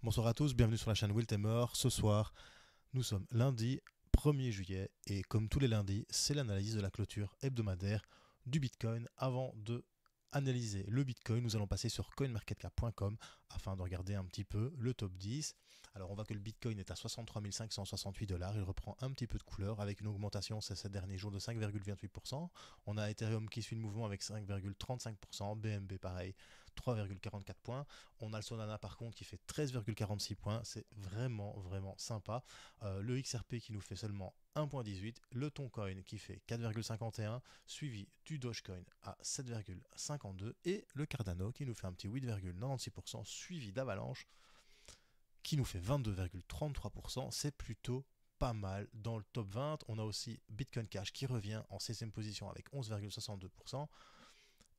Bonsoir à tous, bienvenue sur la chaîne Wiltemer. Ce soir, nous sommes lundi 1er juillet et comme tous les lundis, c'est l'analyse de la clôture hebdomadaire du Bitcoin. Avant de analyser le Bitcoin, nous allons passer sur coinmarketcap.com afin de regarder un petit peu le top 10. Alors on voit que le Bitcoin est à 63 568 $, il reprend un petit peu de couleur avec une augmentation ces derniers jours de 5,28%. On a Ethereum qui suit le mouvement avec 5,35%, BNB pareil, 3,44 points. On a le Solana par contre qui fait 13,46 points, c'est vraiment sympa. Le XRP qui nous fait seulement 1,18, le Toncoin qui fait 4,51, suivi du Dogecoin à 7,52 et le Cardano qui nous fait un petit 8,96%, suivi d'Avalanche qui nous fait 22,33%. C'est plutôt pas mal dans le top 20. On a aussi Bitcoin Cash qui revient en 16e position avec 11,62%.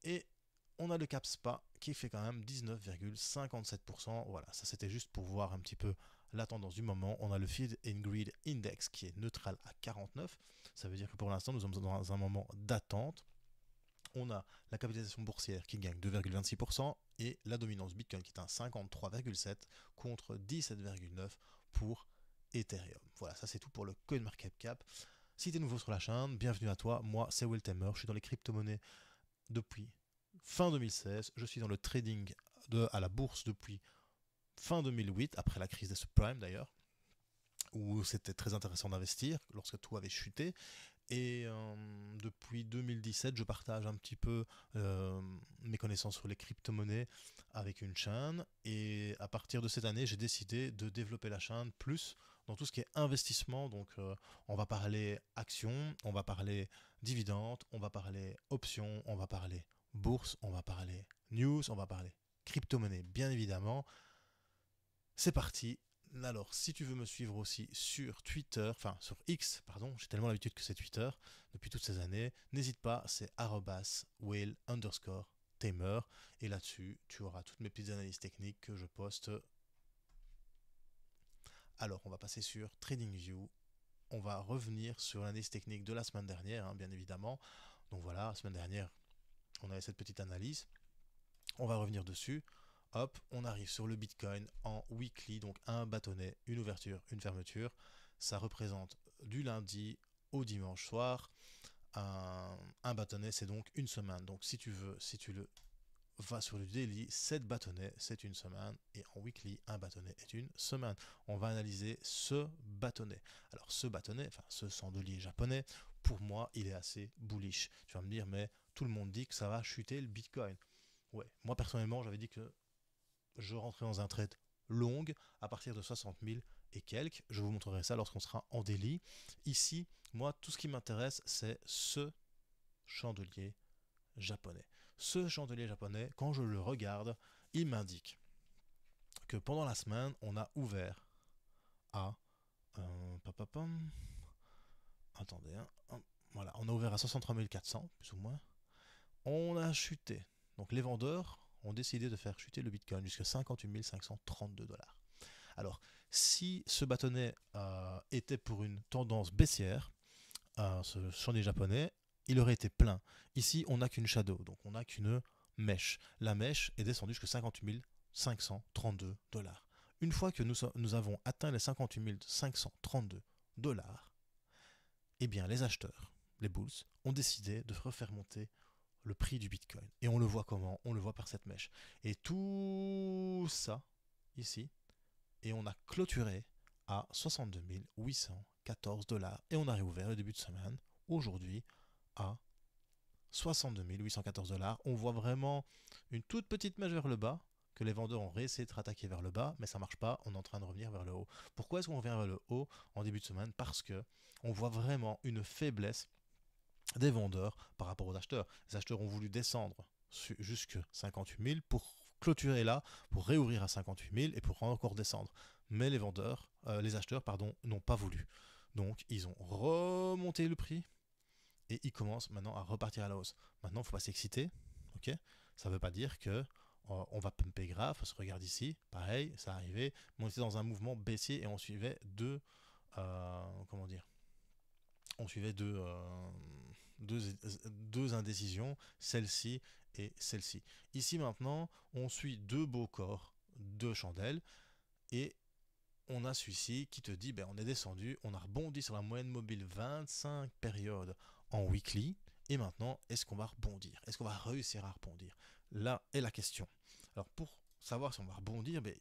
Et on a le CapSPA qui fait quand même 19,57%. Voilà, ça c'était juste pour voir un petit peu la tendance du moment. On a le Feed and Greed Index qui est neutral à 49. Ça veut dire que pour l'instant, nous sommes dans un moment d'attente. On a la capitalisation boursière qui gagne 2,26% et la dominance Bitcoin qui est à 53,7 contre 17,9 pour Ethereum. Voilà, ça c'est tout pour le CoinMarketCap. Si tu es nouveau sur la chaîne, bienvenue à toi. Moi, c'est Wiltemer. Je suis dans les crypto-monnaies depuis fin 2016. Je suis dans le trading à la bourse depuis fin 2008, après la crise des subprimes d'ailleurs, où c'était très intéressant d'investir lorsque tout avait chuté. Et depuis 2017, je partage un petit peu mes connaissances sur les crypto-monnaies avec une chaîne. Et à partir de cette année, j'ai décidé de développer la chaîne plus dans tout ce qui est investissement. Donc, on va parler actions, on va parler dividendes, on va parler options, on va parler bourse, on va parler news, on va parler crypto-monnaie, bien évidemment. C'est parti. Alors, si tu veux me suivre aussi sur Twitter, enfin sur X, pardon, j'ai tellement l'habitude que c'est Twitter depuis toutes ces années, n'hésite pas, c'est @whale_tamer. Et là-dessus, tu auras toutes mes petites analyses techniques que je poste. Alors, on va passer sur TradingView. On va revenir sur l'analyse technique de la semaine dernière, hein, bien évidemment. Donc voilà, la semaine dernière, on avait cette petite analyse. On va revenir dessus. Hop, on arrive sur le Bitcoin en weekly, donc un bâtonnet, une ouverture, une fermeture. Ça représente du lundi au dimanche soir. Un bâtonnet, c'est donc une semaine. Donc si tu veux, si tu le vas sur le daily, 7 bâtonnets, c'est une semaine. Et en weekly, un bâtonnet est une semaine. On va analyser ce bâtonnet. Alors ce bâtonnet, enfin ce chandelier japonais, pour moi, il est assez bullish. Tu vas me dire, mais tout le monde dit que ça va chuter le Bitcoin. Ouais, moi personnellement, j'avais dit que je rentrais dans un trade long à partir de 60 000 et quelques. Je vous montrerai ça lorsqu'on sera en daily. Ici, moi, tout ce qui m'intéresse, c'est ce chandelier japonais. Ce chandelier japonais, quand je le regarde, il m'indique que pendant la semaine, on a ouvert à... papapam, attendez, hein, voilà, on a ouvert à 63 400, plus ou moins. On a chuté. Donc les vendeurs ont décidé de faire chuter le Bitcoin jusqu'à 58 532 $. Alors, si ce bâtonnet était pour une tendance baissière, ce chandelier japonais, il aurait été plein. Ici, on n'a qu'une shadow, donc on n'a qu'une mèche. La mèche est descendue jusqu'à 58 532 $. Une fois que nous avons atteint les 58 532 $, eh bien, les acheteurs, les bulls, ont décidé de refaire monter le prix du Bitcoin. Et on le voit comment? On le voit par cette mèche. Et tout ça, ici, et on a clôturé à 62 814 $. Et on a réouvert le début de semaine, aujourd'hui, à 62 814 $. On voit vraiment une toute petite mèche vers le bas, que les vendeurs ont réessayé de rattaquer vers le bas, mais ça ne marche pas, on est en train de revenir vers le haut. Pourquoi est-ce qu'on revient vers le haut en début de semaine? Parce que on voit vraiment une faiblesse des vendeurs par rapport aux acheteurs. Les acheteurs ont voulu descendre jusqu'à 58 000 pour clôturer là, pour réouvrir à 58 000 et pour encore descendre. Mais les acheteurs, pardon, n'ont pas voulu. Donc ils ont remonté le prix et ils commencent maintenant à repartir à la hausse. Maintenant, il ne faut pas s'exciter, ok? Ça ne veut pas dire que on va pumper grave. On se regarde ici, pareil, ça arrivait. Mais on était dans un mouvement baissier et on suivait comment dire, on suivait deux indécisions, celle-ci et celle-ci. Ici maintenant, on suit deux beaux corps, deux chandelles. Et on a celui-ci qui te dit, ben, on est descendu, on a rebondi sur la moyenne mobile 25 périodes en weekly, et maintenant, est-ce qu'on va rebondir? Est-ce qu'on va réussir à rebondir? Là est la question. Alors pour savoir si on va rebondir, ben,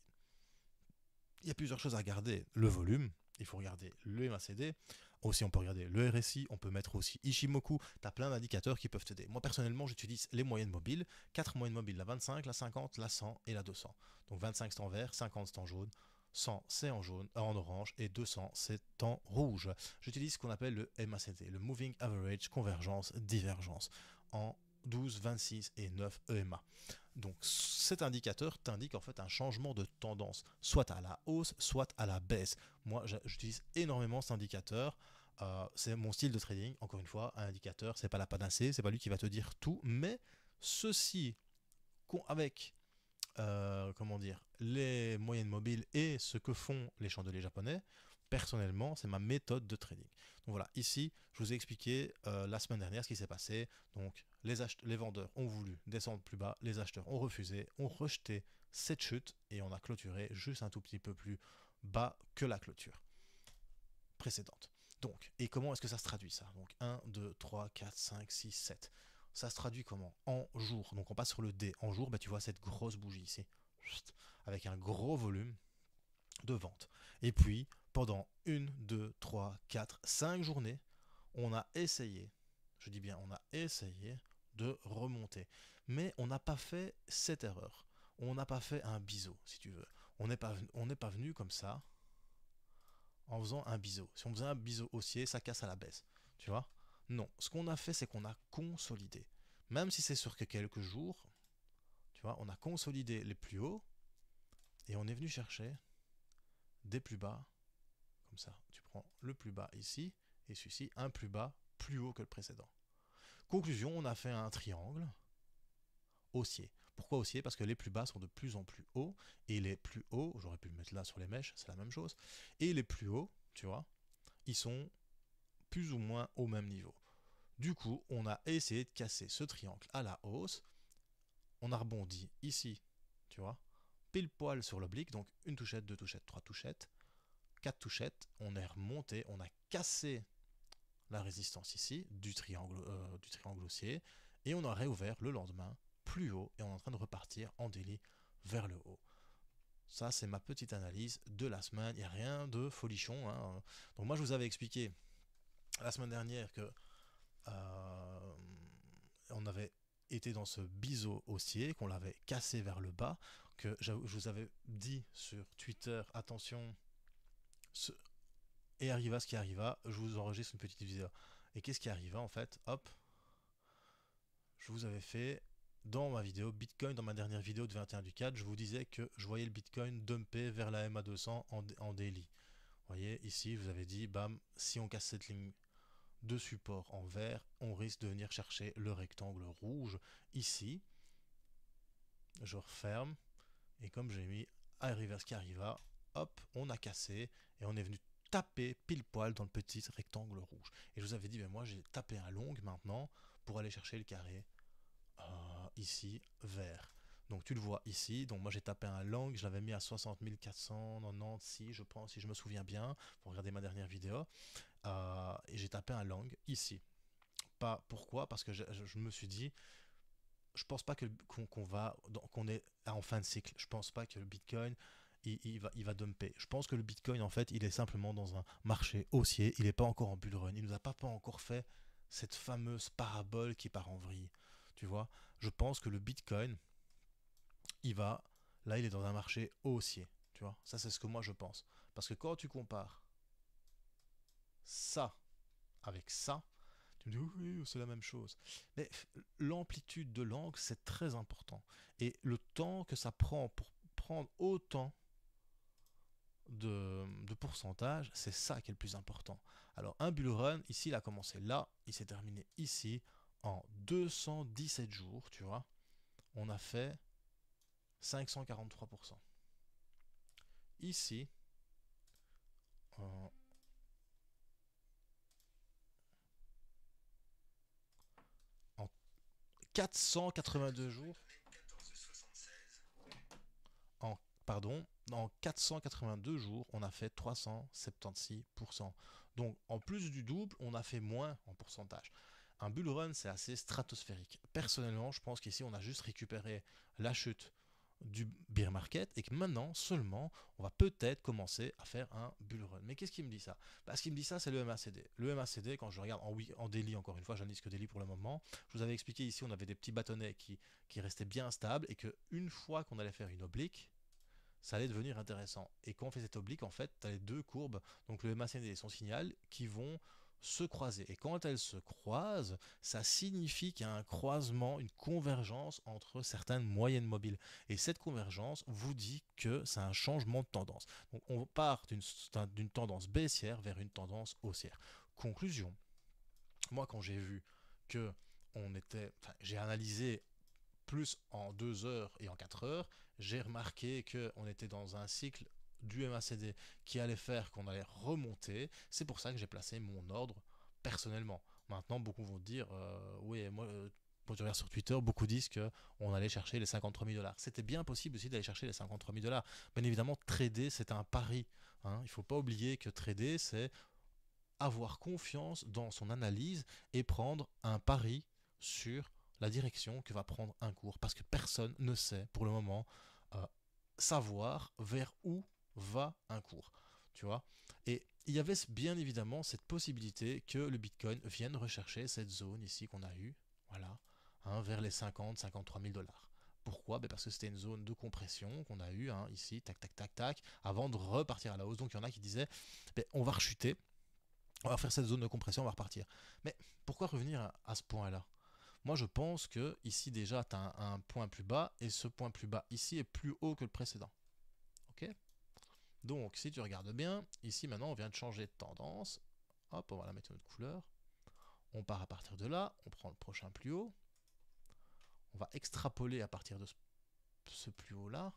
il y a plusieurs choses à regarder. Le volume, il faut regarder le MACD, aussi on peut regarder le RSI, on peut mettre aussi Ishimoku, tu as plein d'indicateurs qui peuvent t'aider. Moi personnellement j'utilise les moyennes mobiles, 4 moyennes mobiles, la 25, la 50, la 100 et la 200. Donc 25 c'est en vert, 50 c'est en jaune, 100 c'est en jaune, en orange et 200 c'est en rouge. J'utilise ce qu'on appelle le MACD, le Moving Average Convergence Divergence, en 12, 26 et 9 EMA. Donc cet indicateur t'indique en fait un changement de tendance, soit à la hausse, soit à la baisse. Moi j'utilise énormément cet indicateur. C'est mon style de trading. Encore une fois, un indicateur, c'est pas la panacée, c'est pas lui qui va te dire tout, mais ceci avec comment dire, les moyennes mobiles et ce que font les chandeliers japonais, personnellement, c'est ma méthode de trading. Donc voilà, ici, je vous ai expliqué la semaine dernière ce qui s'est passé. Donc les vendeurs ont voulu descendre plus bas, les acheteurs ont refusé, ont rejeté cette chute et on a clôturé juste un tout petit peu plus bas que la clôture précédente. Donc, et comment est-ce que ça se traduit ça? Donc 1, 2, 3, 4, 5, 6, 7. Ça se traduit comment? En jour. Donc on passe sur le D. En jour, bah, tu vois cette grosse bougie ici, avec un gros volume de vente. Et puis, pendant 1, 2, 3, 4, 5 journées, on a essayé, je dis bien, on a essayé de remonter. Mais on n'a pas fait cette erreur. On n'a pas fait un biseau, si tu veux. On n'est pas venu comme ça, en faisant un biseau. Si on faisait un biseau haussier, ça casse à la baisse. Tu vois? Non. Ce qu'on a fait, c'est qu'on a consolidé. Même si c'est sur que quelques jours, tu vois, on a consolidé les plus hauts et on est venu chercher des plus bas. Comme ça, tu prends le plus bas ici et celui-ci un plus bas, plus haut que le précédent. Conclusion, on a fait un triangle haussier. Pourquoi haussier? Parce que les plus bas sont de plus en plus hauts et les plus hauts, j'aurais pu le mettre là sur les mèches, c'est la même chose, et les plus hauts, tu vois, ils sont plus ou moins au même niveau. Du coup, on a essayé de casser ce triangle à la hausse. On a rebondi ici, tu vois, pile poil sur l'oblique, donc une touchette, deux touchettes, trois touchettes, quatre touchettes. On est remonté, on a cassé la résistance ici du triangle haussier et on a réouvert le lendemain plus haut et on est en train de repartir en daily vers le haut. Ça, c'est ma petite analyse de la semaine. Il n'y a rien de folichon, hein. Donc moi, je vous avais expliqué la semaine dernière que on avait été dans ce biseau haussier, qu'on l'avait cassé vers le bas, que je vous avais dit sur Twitter, attention, et arriva ce qui arriva, je vous enregistre une petite vidéo. Et qu'est-ce qui arriva en fait? Hop, je vous avais fait dans ma vidéo Bitcoin, dans ma dernière vidéo de 21 du 4, je vous disais que je voyais le Bitcoin dumper vers la MA200 en daily. Vous voyez, ici, je vous avais dit, bam, si on casse cette ligne de support en vert, on risque de venir chercher le rectangle rouge ici. Je referme et comme j'ai mis arriva ce qui arriva, hop, on a cassé et on est venu taper pile poil dans le petit rectangle rouge. Et je vous avais dit, ben moi j'ai tapé un long maintenant pour aller chercher le carré ici vert. Donc tu le vois ici, donc moi j'ai tapé un long, je l'avais mis à 60 496 je pense, si je me souviens bien, pour regarder ma dernière vidéo, et j'ai tapé un long ici. Pas pourquoi? Parce que je me suis dit, je pense pas qu'on est en fin de cycle. Je pense pas que le Bitcoin il va dumper. Je pense que le Bitcoin en fait il est simplement dans un marché haussier. Il n'est pas encore en bull run. Il nous a pas encore fait cette fameuse parabole qui part en vrille. Tu vois? Je pense que le Bitcoin il va là il est dans un marché haussier. Tu vois? Ça c'est ce que moi je pense. Parce que quand tu compares ça avec ça, tu me dis oui, c'est la même chose. Mais l'amplitude de l'angle, c'est très important. Et le temps que ça prend pour prendre autant de pourcentage, c'est ça qui est le plus important. Alors un bull run, ici il a commencé là, il s'est terminé ici en 217 jours, tu vois. On a fait 543%. Ici, en 482 jours, pardon, en 482 jours, on a fait 376%. Donc en plus du double, on a fait moins en pourcentage. Un bull run, c'est assez stratosphérique. Personnellement, je pense qu'ici, on a juste récupéré la chute du bear market et que maintenant seulement on va peut-être commencer à faire un bull run. Mais qu'est-ce qui me dit ça? Ce qui me dit ça, c'est le MACD. Le MACD, quand je regarde en daily, encore une fois, je n'analyse que daily pour le moment, je vous avais expliqué ici, on avait des petits bâtonnets qui restaient bien stables et qu'une fois qu'on allait faire une oblique, ça allait devenir intéressant. Et quand on fait cette oblique, en fait, tu as les deux courbes, donc le MACD et son signal, qui vont se croiser. Et quand elles se croisent, ça signifie qu'il y a un croisement, une convergence entre certaines moyennes mobiles. Et cette convergence vous dit que c'est un changement de tendance. Donc on part d'une tendance baissière vers une tendance haussière. Conclusion, moi quand j'ai vu que j'ai analysé plus en 2 heures et en 4 heures, j'ai remarqué qu'on était dans un cycle du MACD qui allait faire qu'on allait remonter. C'est pour ça que j'ai placé mon ordre personnellement. Maintenant, beaucoup vont dire, oui, moi, quand tu regardes sur Twitter, beaucoup disent qu'on allait chercher les 53 000 dollars. C'était bien possible aussi d'aller chercher les 53 000 dollars. Bien évidemment, trader, c'est un pari. Hein. Il ne faut pas oublier que trader, c'est avoir confiance dans son analyse et prendre un pari sur la direction que va prendre un cours. Parce que personne ne sait pour le moment euh, savoir vers où va un cours. Tu vois. Et il y avait bien évidemment cette possibilité que le Bitcoin vienne rechercher cette zone ici qu'on a eue, voilà, hein, vers les 50-53 000 dollars. Pourquoi? Parce que c'était une zone de compression qu'on a eue ici, tac, tac, tac, tac, avant de repartir à la hausse. Donc il y en a qui disaient, on va rechuter, on va faire cette zone de compression, on va repartir. Mais pourquoi revenir à ce point-là? Moi, je pense que ici déjà, tu as un point plus bas et ce point plus bas ici est plus haut que le précédent. Ok? Donc, si tu regardes bien, ici maintenant, on vient de changer de tendance. Hop, on va la mettre une autre couleur. On part à partir de là, on prend le prochain plus haut. On va extrapoler à partir de ce plus haut-là.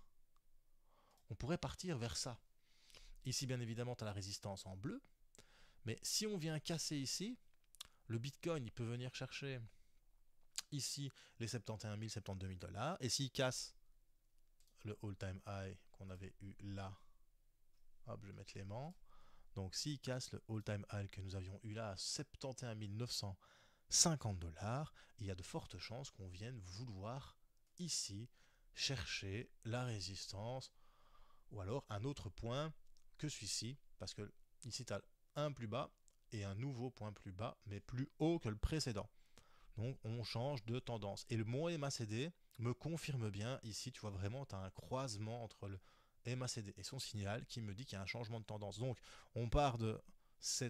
On pourrait partir vers ça. Ici, bien évidemment, tu as la résistance en bleu. Mais si on vient casser ici, le Bitcoin, il peut venir chercher ici les 71 000, 72 000 dollars. Et s'il casse le all-time high qu'on avait eu là, hop, je vais mettre l'aimant. Donc s'il casse le all-time high que nous avions eu là à 71 950 dollars, il y a de fortes chances qu'on vienne vouloir ici chercher la résistance ou alors un autre point que celui-ci, parce que ici tu as un plus bas et un nouveau point plus bas, mais plus haut que le précédent. Donc on change de tendance. Et le mon MACD me confirme bien, ici tu vois vraiment, tu as un croisement entre le MACD et son signal qui me dit qu'il y a un changement de tendance. Donc on part de ce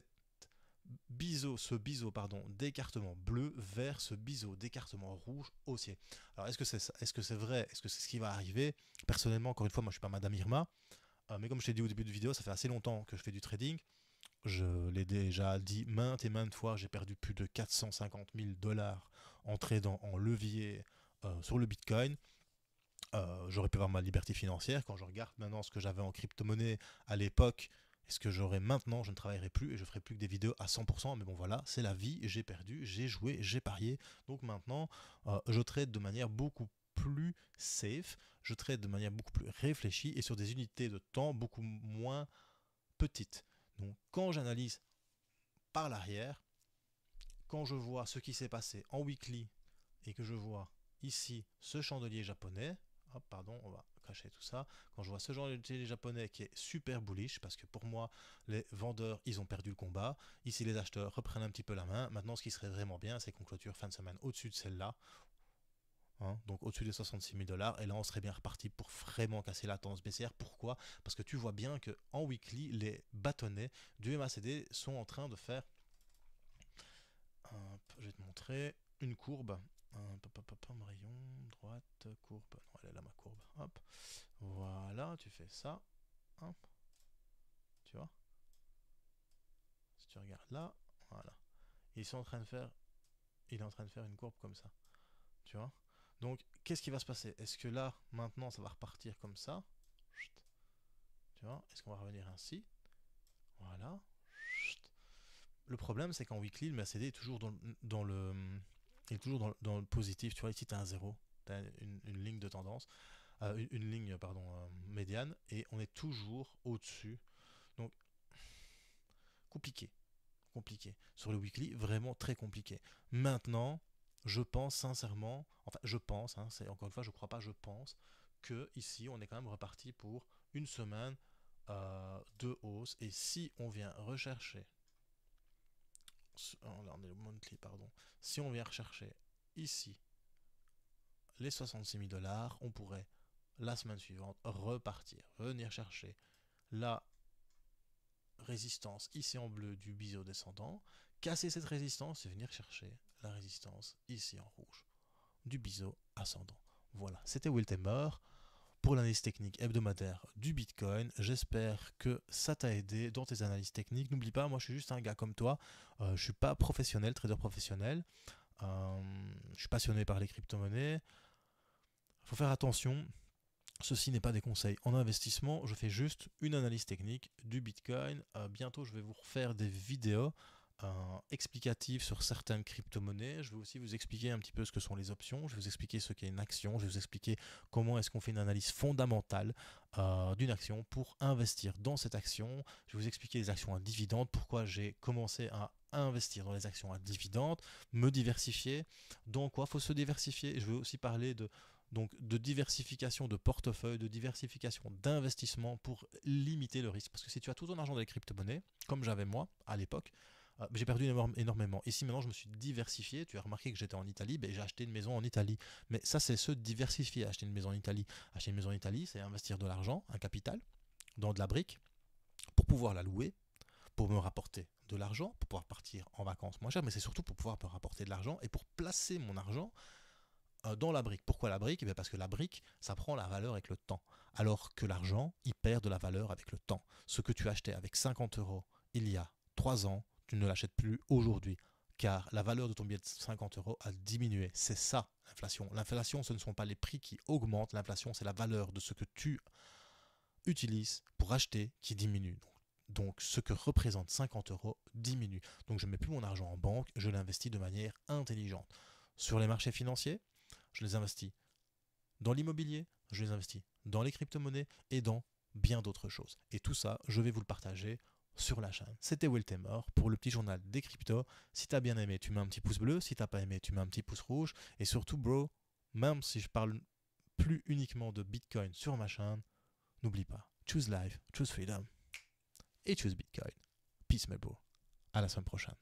biseau d'écartement bleu vers ce biseau d'écartement rouge haussier. Alors est-ce que c'est ça? Est-ce que c'est vrai? Est-ce que c'est ce qui va arriver? Personnellement, encore une fois, moi je suis pas Madame Irma, mais comme je t'ai dit au début de vidéo, ça fait assez longtemps que je fais du trading. Je l'ai déjà dit maintes et maintes fois, j'ai perdu plus de 450 000 dollars en tradant en levier sur le Bitcoin. J'aurais pu avoir ma liberté financière. Quand je regarde maintenant ce que j'avais en crypto-monnaie à l'époque, et ce que j'aurais maintenant, je ne travaillerai plus et je ferai plus que des vidéos à 100%. Mais bon voilà, c'est la vie, j'ai perdu, j'ai joué, j'ai parié. Donc maintenant, je trade de manière beaucoup plus safe, je trade de manière beaucoup plus réfléchie et sur des unités de temps beaucoup moins petites. Donc quand j'analyse par l'arrière, quand je vois ce qui s'est passé en weekly et que je vois ici ce chandelier japonais, hop, pardon, on va cacher tout ça, quand je vois ce chandelier japonais qui est super bullish, parce que pour moi, les vendeurs, ils ont perdu le combat, ici les acheteurs reprennent un petit peu la main, maintenant ce qui serait vraiment bien, c'est qu'on clôture fin de semaine au-dessus de celle-là, donc au-dessus des 66 000 dollars, et là on serait bien reparti pour vraiment casser la tendance baissière. Pourquoi? Parce que tu vois bien qu'en weekly, les bâtonnets du MACD sont en train de faire, je vais te montrer, une courbe, rayon, droite, courbe, non elle est là ma courbe, hop, voilà, tu fais ça, hop, tu vois, si tu regardes là, voilà, ils sont en train de faire, il est en train de faire une courbe comme ça, tu vois. Donc, qu'est-ce qui va se passer? Est-ce que là, maintenant, ça va repartir comme ça? Tu vois? Est-ce qu'on va revenir ainsi? Voilà. Le problème, c'est qu'en weekly, le Mercedes est toujours il est toujours dans le positif. Tu vois, ici, tu as un zéro. Tu as une ligne de tendance. une ligne pardon, médiane, et on est toujours au-dessus. Donc compliqué, compliqué. Sur le weekly, vraiment très compliqué. Maintenant, je pense sincèrement, enfin je pense, hein, c'est encore une fois, je crois pas, je pense que ici on est quand même reparti pour une semaine de hausse. Et si on vient rechercher, là on est le monthly, pardon, si on vient rechercher ici les 66 000 $, on pourrait la semaine suivante repartir, venir chercher la résistance ici en bleu du biseau descendant, casser cette résistance et venir chercher la résistance ici en rouge du biseau ascendant. Voilà, c'était Will Temer pour l'analyse technique hebdomadaire du Bitcoin. J'espère que ça t'a aidé dans tes analyses techniques. N'oublie pas, moi je suis juste un gars comme toi, je suis pas professionnel, trader professionnel, je suis passionné par les crypto-monnaies. Il faut faire attention. Ceci n'est pas des conseils en investissement, je fais juste une analyse technique du Bitcoin. Bientôt, je vais vous refaire des vidéos explicatives sur certaines crypto-monnaies. Je vais aussi vous expliquer un petit peu ce que sont les options, je vais vous expliquer ce qu'est une action, je vais vous expliquer comment est-ce qu'on fait une analyse fondamentale d'une action pour investir dans cette action. Je vais vous expliquer les actions à dividendes, pourquoi j'ai commencé à investir dans les actions à dividendes, me diversifier. Donc, quoi, il faut se diversifier. Je vais aussi parler de diversification de portefeuille, de diversification d'investissement pour limiter le risque. Parce que si tu as tout ton argent dans les crypto-monnaies, comme j'avais moi à l'époque, j'ai perdu énormément. Ici maintenant je me suis diversifié, tu as remarqué que j'étais en Italie, j'ai acheté une maison en Italie. Mais ça c'est se diversifier, acheter une maison en Italie. Acheter une maison en Italie, c'est investir de l'argent, un capital, dans de la brique, pour pouvoir la louer, pour me rapporter de l'argent, pour pouvoir partir en vacances moins cher, mais c'est surtout pour pouvoir me rapporter de l'argent et pour placer mon argent dans la brique. Pourquoi la brique? Parce que la brique, ça prend la valeur avec le temps. Alors que l'argent, il perd de la valeur avec le temps. Ce que tu achetais avec 50 € il y a 3 ans, tu ne l'achètes plus aujourd'hui. Car la valeur de ton billet de 50 € a diminué. C'est ça l'inflation. L'inflation, ce ne sont pas les prix qui augmentent. L'inflation, c'est la valeur de ce que tu utilises pour acheter qui diminue. Donc ce que représente 50 € diminue. Donc je ne mets plus mon argent en banque, je l'investis de manière intelligente. Sur les marchés financiers, je les investis dans l'immobilier, je les investis dans les crypto-monnaies et dans bien d'autres choses. Et tout ça, je vais vous le partager sur la chaîne. C'était Will Temer pour le petit journal des cryptos. Si tu as bien aimé, tu mets un petit pouce bleu. Si tu n'as pas aimé, tu mets un petit pouce rouge. Et surtout, bro, même si je parle plus uniquement de Bitcoin sur ma chaîne, n'oublie pas, choose life, choose freedom et choose Bitcoin. Peace, my bro. À la semaine prochaine.